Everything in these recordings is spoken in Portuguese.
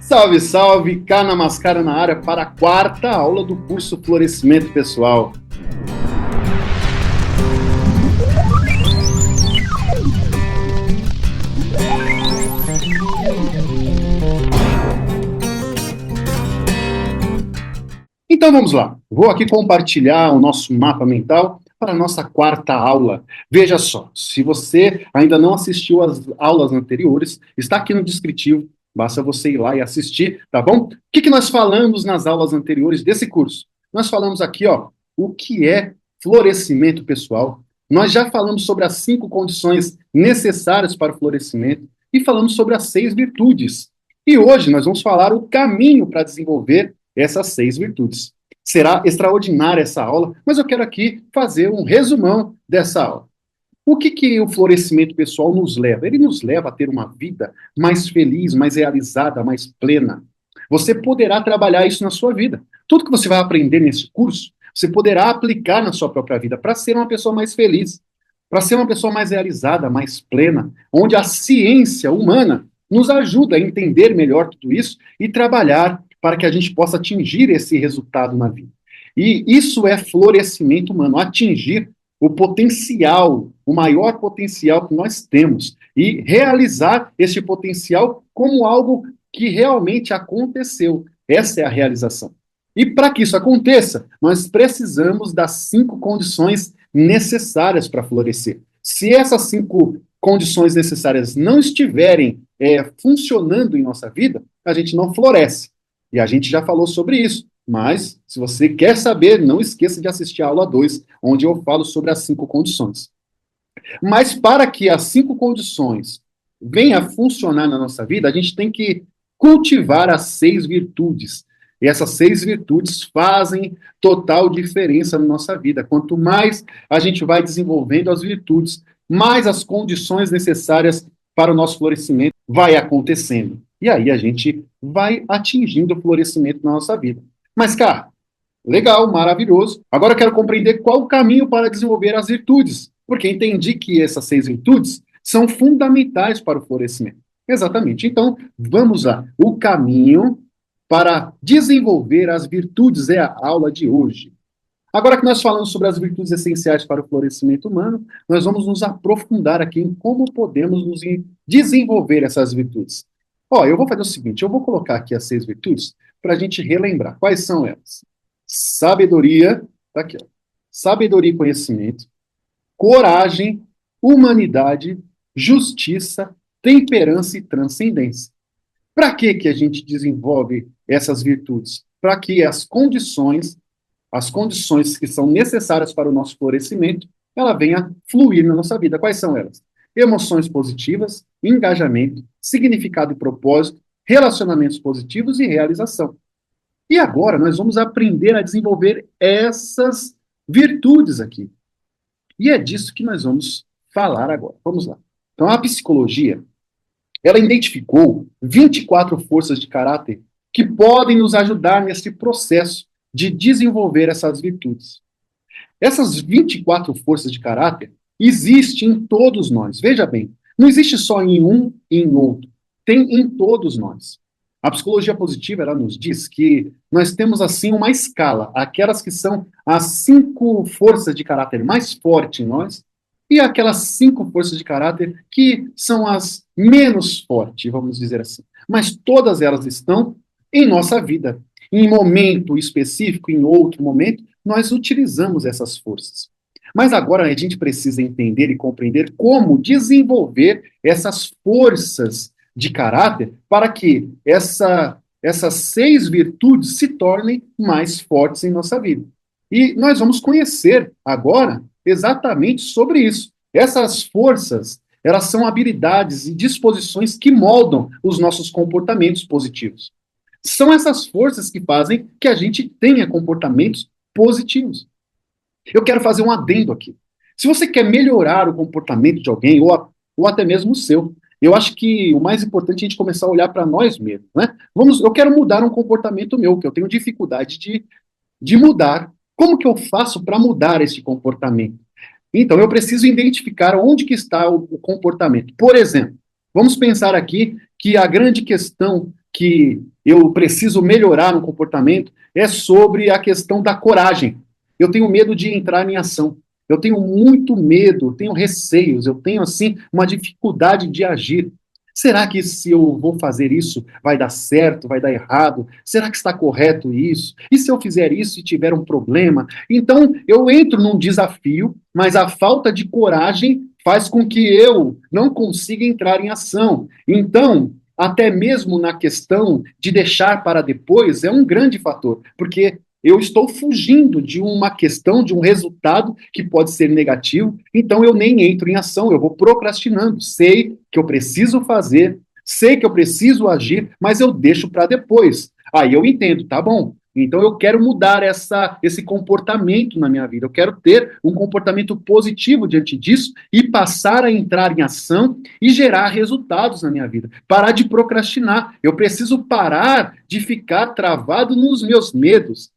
Salve, salve! Kana Mascara na área para a quarta aula do curso Florescimento Pessoal. Então vamos lá. Vou aqui compartilhar o nosso mapa mental para a nossa quarta aula. Veja só, se você ainda não assistiu às aulas anteriores, está aqui no descritivo. Basta você ir lá e assistir, tá bom? O que nós falamos nas aulas anteriores desse curso? Nós falamos aqui, ó, o que é florescimento pessoal. Nós já falamos sobre as 5 condições necessárias para o florescimento e falamos sobre as 6 virtudes. E hoje nós vamos falar o caminho para desenvolver essas 6 virtudes. Será extraordinária essa aula, mas eu quero aqui fazer um resumão dessa aula. O que o florescimento pessoal nos leva? Ele nos leva a ter uma vida mais feliz, mais realizada, mais plena. Você poderá trabalhar isso na sua vida. Tudo que você vai aprender nesse curso, você poderá aplicar na sua própria vida para ser uma pessoa mais feliz, para ser uma pessoa mais realizada, mais plena, onde a ciência humana nos ajuda a entender melhor tudo isso e trabalhar para que a gente possa atingir esse resultado na vida. E isso é florescimento humano, atingir o potencial, o maior potencial que nós temos, e realizar esse potencial como algo que realmente aconteceu. Essa é a realização. E para que isso aconteça, nós precisamos das 5 condições necessárias para florescer. Se essas 5 condições necessárias não estiverem funcionando em nossa vida, a gente não floresce. E a gente já falou sobre isso. Mas, se você quer saber, não esqueça de assistir a aula 2, onde eu falo sobre as 5 condições. Mas para que as 5 condições venham a funcionar na nossa vida, a gente tem que cultivar as 6 virtudes. E essas 6 virtudes fazem total diferença na nossa vida. Quanto mais a gente vai desenvolvendo as virtudes, mais as condições necessárias para o nosso florescimento vai acontecendo. E aí a gente vai atingindo o florescimento na nossa vida. Mas, cara, legal, maravilhoso. Agora eu quero compreender qual o caminho para desenvolver as virtudes, porque entendi que essas 6 virtudes são fundamentais para o florescimento. Exatamente. Então, vamos lá. O caminho para desenvolver as virtudes é a aula de hoje. Agora que nós falamos sobre as virtudes essenciais para o florescimento humano, nós vamos nos aprofundar aqui em como podemos nos desenvolver essas virtudes. Ó, eu vou fazer o seguinte, eu vou colocar aqui as 6 virtudes para a gente relembrar. Quais são elas? Sabedoria, tá aqui, ó. Sabedoria e conhecimento, coragem, humanidade, justiça, temperança e transcendência. Para que a gente desenvolve essas virtudes? Para que as condições que são necessárias para o nosso florescimento, ela venha fluir na nossa vida. Quais são elas? Emoções positivas, engajamento, significado e propósito, relacionamentos positivos e realização. E agora nós vamos aprender a desenvolver essas virtudes aqui. E é disso que nós vamos falar agora. Vamos lá. Então, a psicologia, ela identificou 24 forças de caráter que podem nos ajudar nesse processo de desenvolver essas virtudes. Essas 24 forças de caráter existem em todos nós. Veja bem, não existe só em um e em outro. Tem em todos nós. A psicologia positiva, ela nos diz que nós temos, assim, uma escala, aquelas que são as 5 forças de caráter mais fortes em nós, e aquelas 5 forças de caráter que são as menos fortes, vamos dizer assim. Mas todas elas estão em nossa vida. Em momento específico, em outro momento, nós utilizamos essas forças. Mas agora a gente precisa entender e compreender como desenvolver essas forças de caráter para que essas 6 virtudes se tornem mais fortes em nossa vida. E nós vamos conhecer agora exatamente sobre isso. Essas forças, elas são habilidades e disposições que moldam os nossos comportamentos positivos. São essas forças que fazem que a gente tenha comportamentos positivos. Eu quero fazer um adendo aqui. Se você quer melhorar o comportamento de alguém, ou até mesmo o seu, eu acho que o mais importante é a gente começar a olhar para nós mesmos, né? Eu quero mudar um comportamento meu, que eu tenho dificuldade de mudar. Como que eu faço para mudar esse comportamento? Então, eu preciso identificar onde que está o comportamento. Por exemplo, vamos pensar aqui que a grande questão que eu preciso melhorar no comportamento, é sobre a questão da coragem. Eu tenho medo de entrar em ação. Eu tenho muito medo, tenho receios, eu tenho, assim, uma dificuldade de agir. Será que se eu vou fazer isso, vai dar certo, vai dar errado? Será que está correto isso? E se eu fizer isso e tiver um problema? Então, eu entro num desafio, mas a falta de coragem faz com que eu não consiga entrar em ação. Então, até mesmo na questão de deixar para depois, é um grande fator, porque eu estou fugindo de uma questão, de um resultado que pode ser negativo, então eu nem entro em ação, eu vou procrastinando. Sei que eu preciso fazer, sei que eu preciso agir, mas eu deixo para depois. Aí eu entendo, tá bom. Então eu quero mudar esse comportamento na minha vida. Eu quero ter um comportamento positivo diante disso e passar a entrar em ação e gerar resultados na minha vida. Parar de procrastinar. Eu preciso parar de ficar travado nos meus medos.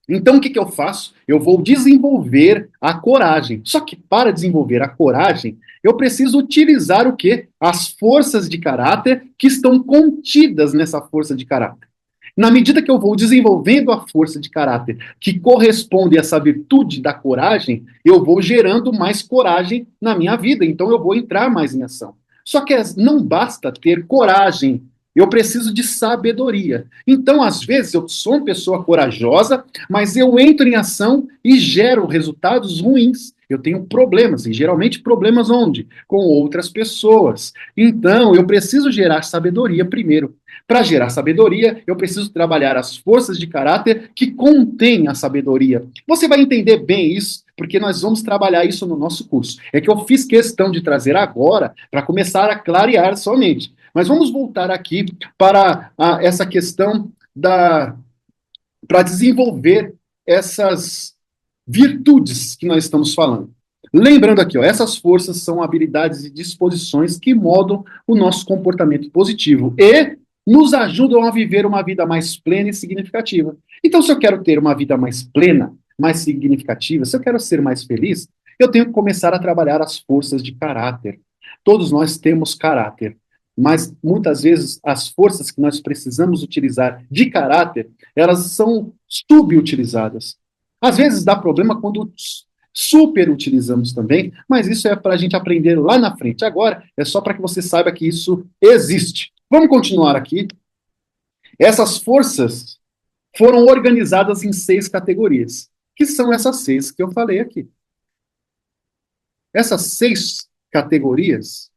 Então, o que eu faço? Eu vou desenvolver a coragem. Só que para desenvolver a coragem, eu preciso utilizar o quê? As forças de caráter que estão contidas nessa força de caráter. Na medida que eu vou desenvolvendo a força de caráter que corresponde a essa virtude da coragem, eu vou gerando mais coragem na minha vida. Então, eu vou entrar mais em ação. Só que não basta ter coragem, eu preciso de sabedoria. Então, às vezes, eu sou uma pessoa corajosa, mas eu entro em ação e gero resultados ruins. Eu tenho problemas, e geralmente problemas onde? Com outras pessoas. Então, eu preciso gerar sabedoria primeiro. Para gerar sabedoria, eu preciso trabalhar as forças de caráter que contêm a sabedoria. Você vai entender bem isso, porque nós vamos trabalhar isso no nosso curso. É que eu fiz questão de trazer agora para começar a clarear somente. Mas vamos voltar aqui para essa questão para desenvolver essas virtudes que nós estamos falando. Lembrando aqui, ó, essas forças são habilidades e disposições que moldam o nosso comportamento positivo e nos ajudam a viver uma vida mais plena e significativa. Então, se eu quero ter uma vida mais plena, mais significativa, se eu quero ser mais feliz, eu tenho que começar a trabalhar as forças de caráter. Todos nós temos caráter, mas muitas vezes as forças que nós precisamos utilizar de caráter, elas são subutilizadas. Às vezes dá problema quando superutilizamos também, mas isso é para a gente aprender lá na frente. Agora é só para que você saiba que isso existe. Vamos continuar aqui. Essas forças foram organizadas em 6 categorias, que são essas 6 que eu falei aqui. Essas 6 categorias,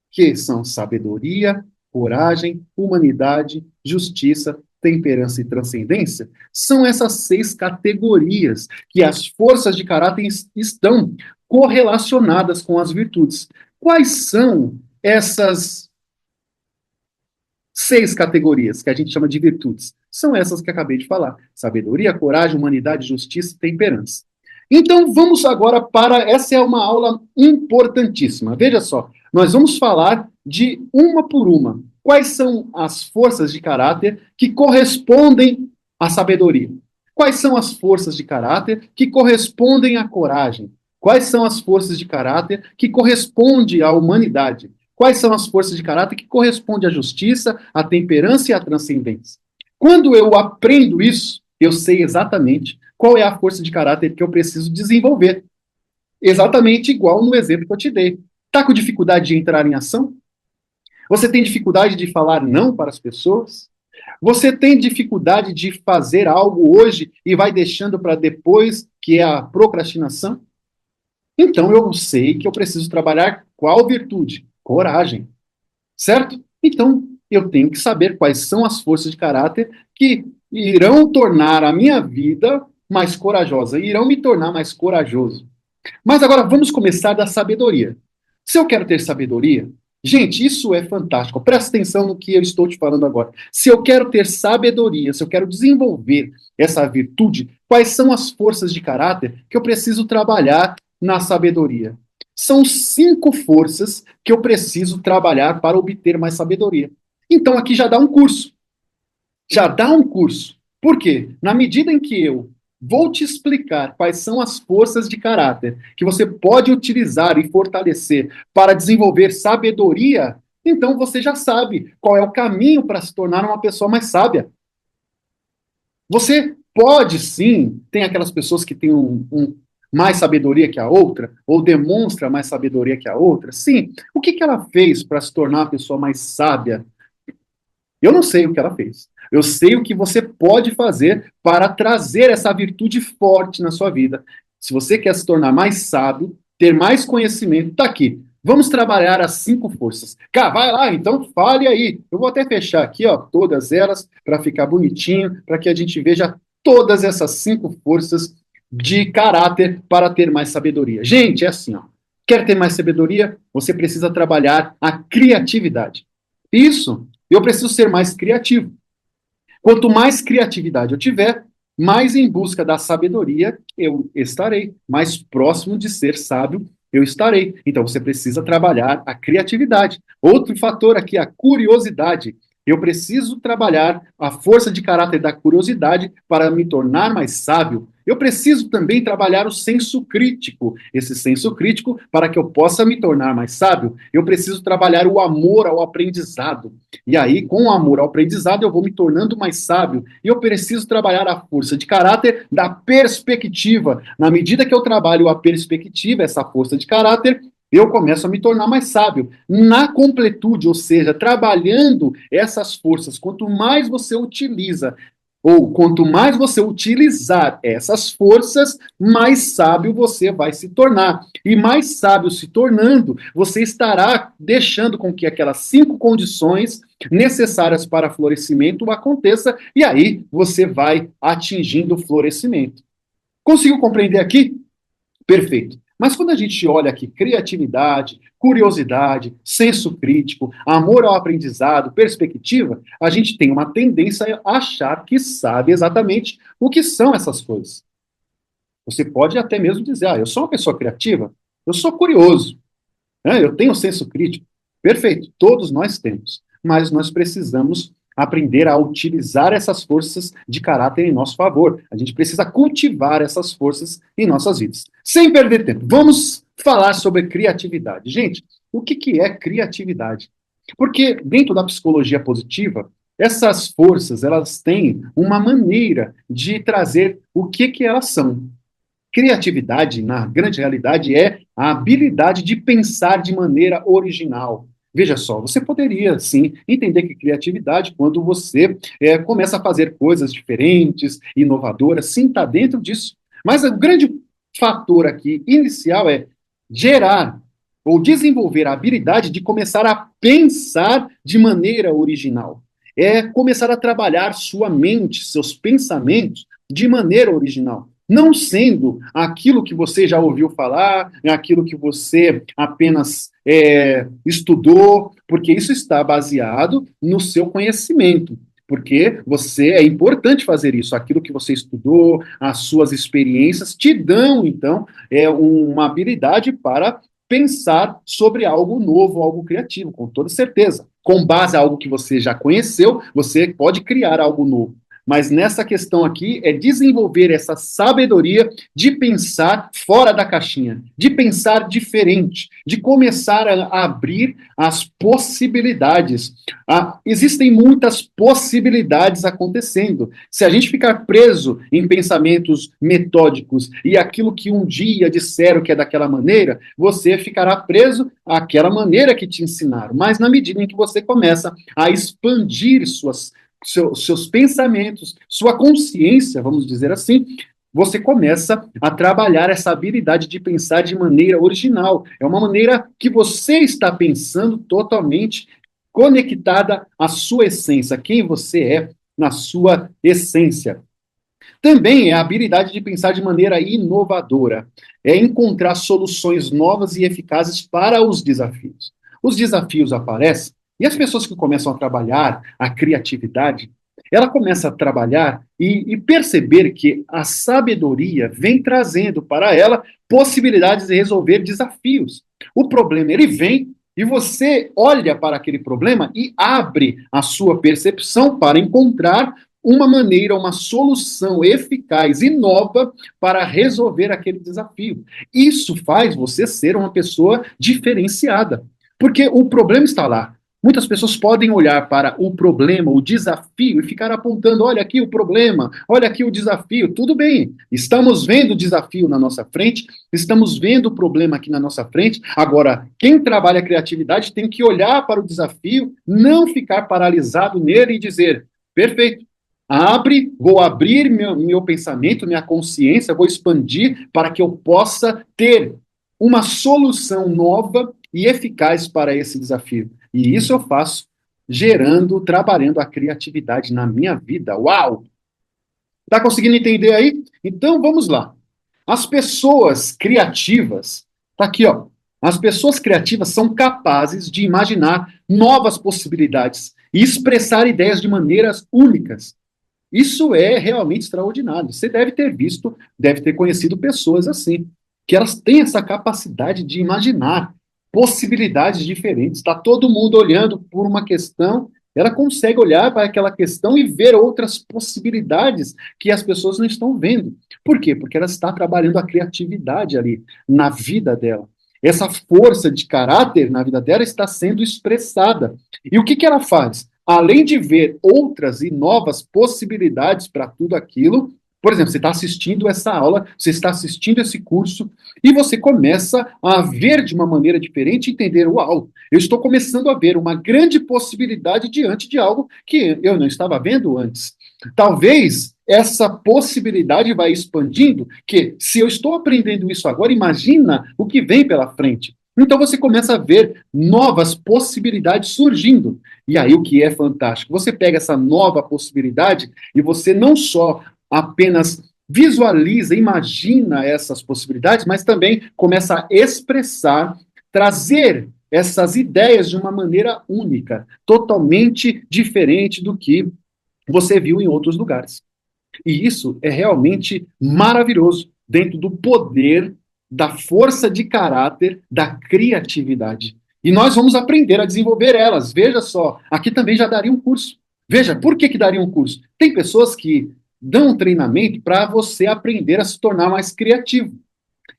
que são sabedoria, coragem, humanidade, justiça, temperança e transcendência, são essas 6 categorias que as forças de caráter estão correlacionadas com as virtudes. Quais são essas 6 categorias que a gente chama de virtudes? São essas que acabei de falar: sabedoria, coragem, humanidade, justiça e temperança. Então vamos agora para. Essa é uma aula importantíssima. Veja só, nós vamos falar de uma por uma. Quais são as forças de caráter que correspondem à sabedoria? Quais são as forças de caráter que correspondem à coragem? Quais são as forças de caráter que correspondem à humanidade? Quais são as forças de caráter que correspondem à justiça, à temperança e à transcendência? Quando eu aprendo isso, eu sei exatamente qual é a força de caráter que eu preciso desenvolver. Exatamente igual no exemplo que eu te dei. Está com dificuldade de entrar em ação? Você tem dificuldade de falar não para as pessoas? Você tem dificuldade de fazer algo hoje e vai deixando para depois, que é a procrastinação? Então eu sei que eu preciso trabalhar qual virtude? Coragem. Certo? Então eu tenho que saber quais são as forças de caráter que irão tornar a minha vida mais corajosa, irão me tornar mais corajoso. Mas agora vamos começar da sabedoria. Se eu quero ter sabedoria, gente, isso é fantástico. Presta atenção no que eu estou te falando agora. Se eu quero ter sabedoria, se eu quero desenvolver essa virtude, quais são as forças de caráter que eu preciso trabalhar na sabedoria? São 5 forças que eu preciso trabalhar para obter mais sabedoria. Então aqui já dá um curso. Já dá um curso. Por quê? Na medida em que eu vou te explicar quais são as forças de caráter que você pode utilizar e fortalecer para desenvolver sabedoria, então você já sabe qual é o caminho para se tornar uma pessoa mais sábia. Você pode sim, tem aquelas pessoas que têm mais sabedoria que a outra, ou demonstra mais sabedoria que a outra. Sim, o que ela fez para se tornar uma pessoa mais sábia? Eu não sei o que ela fez. Eu sei o que você pode fazer para trazer essa virtude forte na sua vida. Se você quer se tornar mais sábio, ter mais conhecimento, tá aqui. Vamos trabalhar as 5 forças. Cá, vai lá, então fale aí. Eu vou até fechar aqui, ó, todas elas, para ficar bonitinho, para que a gente veja todas essas 5 forças de caráter para ter mais sabedoria. Gente, é assim, ó. Quer ter mais sabedoria? Você precisa trabalhar a criatividade. Isso, eu preciso ser mais criativo. Quanto mais criatividade eu tiver, mais em busca da sabedoria eu estarei, mais próximo de ser sábio eu estarei. Então você precisa trabalhar a criatividade. Outro fator aqui, a curiosidade. Eu preciso trabalhar a força de caráter da curiosidade para me tornar mais sábio. Eu preciso também trabalhar o senso crítico. Esse senso crítico, para que eu possa me tornar mais sábio, eu preciso trabalhar o amor ao aprendizado. E aí, com o amor ao aprendizado, eu vou me tornando mais sábio. E eu preciso trabalhar a força de caráter da perspectiva. Na medida que eu trabalho a perspectiva, essa força de caráter, eu começo a me tornar mais sábio. Na completude, ou seja, trabalhando essas forças, quanto mais você utiliza, ou quanto mais você utilizar essas forças, mais sábio você vai se tornar. E mais sábio se tornando, você estará deixando com que aquelas 5 condições necessárias para florescimento aconteça, e aí você vai atingindo o florescimento. Conseguiu compreender aqui? Perfeito. Mas quando a gente olha aqui criatividade, curiosidade, senso crítico, amor ao aprendizado, perspectiva, a gente tem uma tendência a achar que sabe exatamente o que são essas coisas. Você pode até mesmo dizer, eu sou uma pessoa criativa, eu sou curioso, né? Eu tenho senso crítico. Perfeito, todos nós temos. Mas nós precisamos aprender a utilizar essas forças de caráter em nosso favor. A gente precisa cultivar essas forças em nossas vidas. Sem perder tempo, vamos falar sobre criatividade. Gente, o que é criatividade? Porque dentro da psicologia positiva, essas forças, elas têm uma maneira de trazer o que elas são. Criatividade, na grande realidade, é a habilidade de pensar de maneira original. Veja só, você poderia, sim, entender que criatividade, quando você começa a fazer coisas diferentes, inovadoras, sim, está dentro disso. Mas o grande fator aqui, inicial, é gerar ou desenvolver a habilidade de começar a pensar de maneira original. É começar a trabalhar sua mente, seus pensamentos de maneira original. Não sendo aquilo que você já ouviu falar, aquilo que você apenas estudou, porque isso está baseado no seu conhecimento. Porque você é importante fazer isso. Aquilo que você estudou, as suas experiências te dão, então, uma habilidade para pensar sobre algo novo, algo criativo, com toda certeza. Com base em algo que você já conheceu, você pode criar algo novo. Mas nessa questão aqui é desenvolver essa sabedoria de pensar fora da caixinha, de pensar diferente, de começar a abrir as possibilidades. Existem muitas possibilidades acontecendo. Se a gente ficar preso em pensamentos metódicos e aquilo que um dia disseram que é daquela maneira, você ficará preso àquela maneira que te ensinaram. Mas na medida em que você começa a expandir seus pensamentos, sua consciência, vamos dizer assim, você começa a trabalhar essa habilidade de pensar de maneira original. É uma maneira que você está pensando totalmente conectada à sua essência, quem você é na sua essência. Também é a habilidade de pensar de maneira inovadora, é encontrar soluções novas e eficazes para os desafios. Os desafios aparecem e as pessoas que começam a trabalhar a criatividade, ela começa a trabalhar e perceber que a sabedoria vem trazendo para ela possibilidades de resolver desafios. O problema, ele vem e você olha para aquele problema e abre a sua percepção para encontrar uma maneira, uma solução eficaz e nova para resolver aquele desafio. Isso faz você ser uma pessoa diferenciada, porque o problema está lá. Muitas pessoas podem olhar para o problema, o desafio, e ficar apontando: olha aqui o problema, olha aqui o desafio. Tudo bem, estamos vendo o desafio na nossa frente, estamos vendo o problema aqui na nossa frente. Agora, quem trabalha a criatividade tem que olhar para o desafio, não ficar paralisado nele e dizer: perfeito, vou abrir meu pensamento, minha consciência, vou expandir para que eu possa ter uma solução nova e eficaz para esse desafio. E isso eu faço trabalhando a criatividade na minha vida. Uau! Tá conseguindo entender aí? Então vamos lá. As pessoas criativas, tá aqui, ó. As pessoas criativas são capazes de imaginar novas possibilidades e expressar ideias de maneiras únicas. Isso é realmente extraordinário. Você deve ter visto, deve ter conhecido pessoas assim, que elas têm essa capacidade de imaginar possibilidades diferentes. Está todo mundo olhando por uma questão, ela consegue olhar para aquela questão e ver outras possibilidades que as pessoas não estão vendo. Por quê? Porque ela está trabalhando a criatividade ali na vida dela. Essa força de caráter na vida dela está sendo expressada. E o que, que ela faz? Além de ver outras e novas possibilidades para tudo aquilo, por exemplo, você está assistindo essa aula, você está assistindo esse curso, e você começa a ver de uma maneira diferente, entender: uau, eu estou começando a ver uma grande possibilidade diante de algo que eu não estava vendo antes. Talvez essa possibilidade vai expandindo, que se eu estou aprendendo isso agora, imagina o que vem pela frente. Então você começa a ver novas possibilidades surgindo. E aí o que é fantástico? Você pega essa nova possibilidade e você não só apenas visualiza, imagina essas possibilidades, mas também começa a expressar, trazer essas ideias de uma maneira única, totalmente diferente do que você viu em outros lugares. E isso é realmente maravilhoso dentro do poder, da força de caráter, da criatividade. E nós vamos aprender a desenvolver elas. Veja só, aqui também já daria um curso. Veja, por que daria um curso? Tem pessoas que dão um treinamento para você aprender a se tornar mais criativo.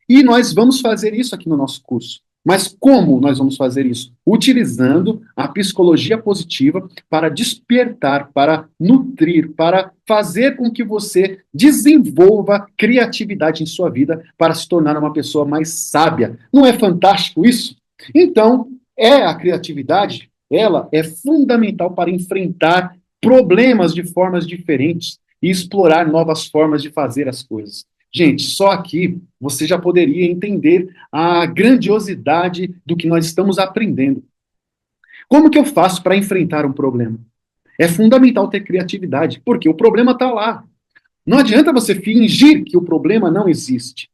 E nós vamos fazer isso aqui no nosso curso. Mas como nós vamos fazer isso? Utilizando a psicologia positiva para despertar, para nutrir, para fazer com que você desenvolva criatividade em sua vida para se tornar uma pessoa mais sábia. Não é fantástico isso? Então, a criatividade, ela é fundamental para enfrentar problemas de formas diferentes e explorar novas formas de fazer as coisas. Gente, só aqui você já poderia entender a grandiosidade do que nós estamos aprendendo. Como que eu faço para enfrentar um problema? É fundamental ter criatividade, porque o problema está lá. Não adianta você fingir que o problema não existe.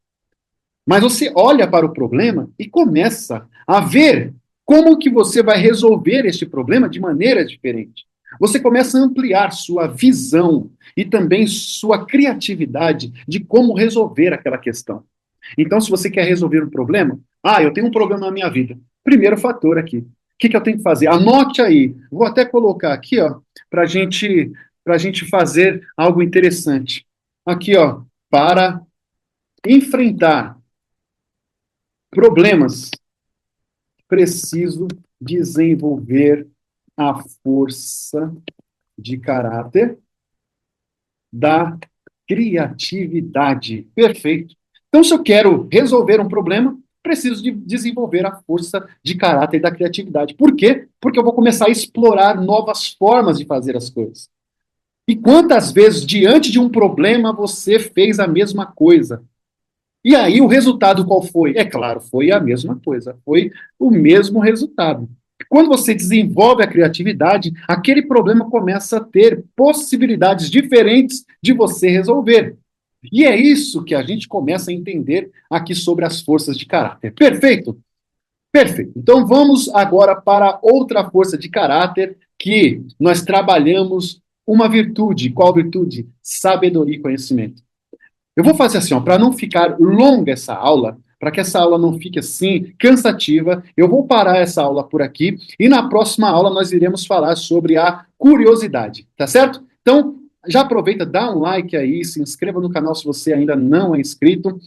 Mas você olha para o problema e começa a ver como que você vai resolver este problema de maneira diferente. Você começa a ampliar sua visão e também sua criatividade de como resolver aquela questão. Então, se você quer resolver um problema, eu tenho um problema na minha vida. Primeiro fator aqui. O que eu tenho que fazer? Anote aí. Vou até colocar aqui, ó, para gente fazer algo interessante. Aqui, ó, para enfrentar problemas, preciso desenvolver a força de caráter da criatividade. Perfeito. Então, se eu quero resolver um problema, preciso de desenvolver a força de caráter da criatividade. Por quê? Porque eu vou começar a explorar novas formas de fazer as coisas. E quantas vezes, diante de um problema, você fez a mesma coisa? E aí, o resultado qual foi? É claro, foi a mesma coisa, foi o mesmo resultado. Quando você desenvolve a criatividade, aquele problema começa a ter possibilidades diferentes de você resolver. E é isso que a gente começa a entender aqui sobre as forças de caráter. Perfeito? Perfeito. Então vamos agora para outra força de caráter que nós trabalhamos uma virtude. Qual virtude? Sabedoria e conhecimento. Eu vou fazer assim, para não ficar longa essa aula, para que essa aula não fique assim cansativa, eu vou parar essa aula por aqui e na próxima aula nós iremos falar sobre a curiosidade, tá certo? Então, já aproveita, dá um like aí, se inscreva no canal se você ainda não é inscrito,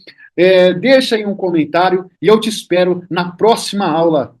deixa aí um comentário e eu te espero na próxima aula.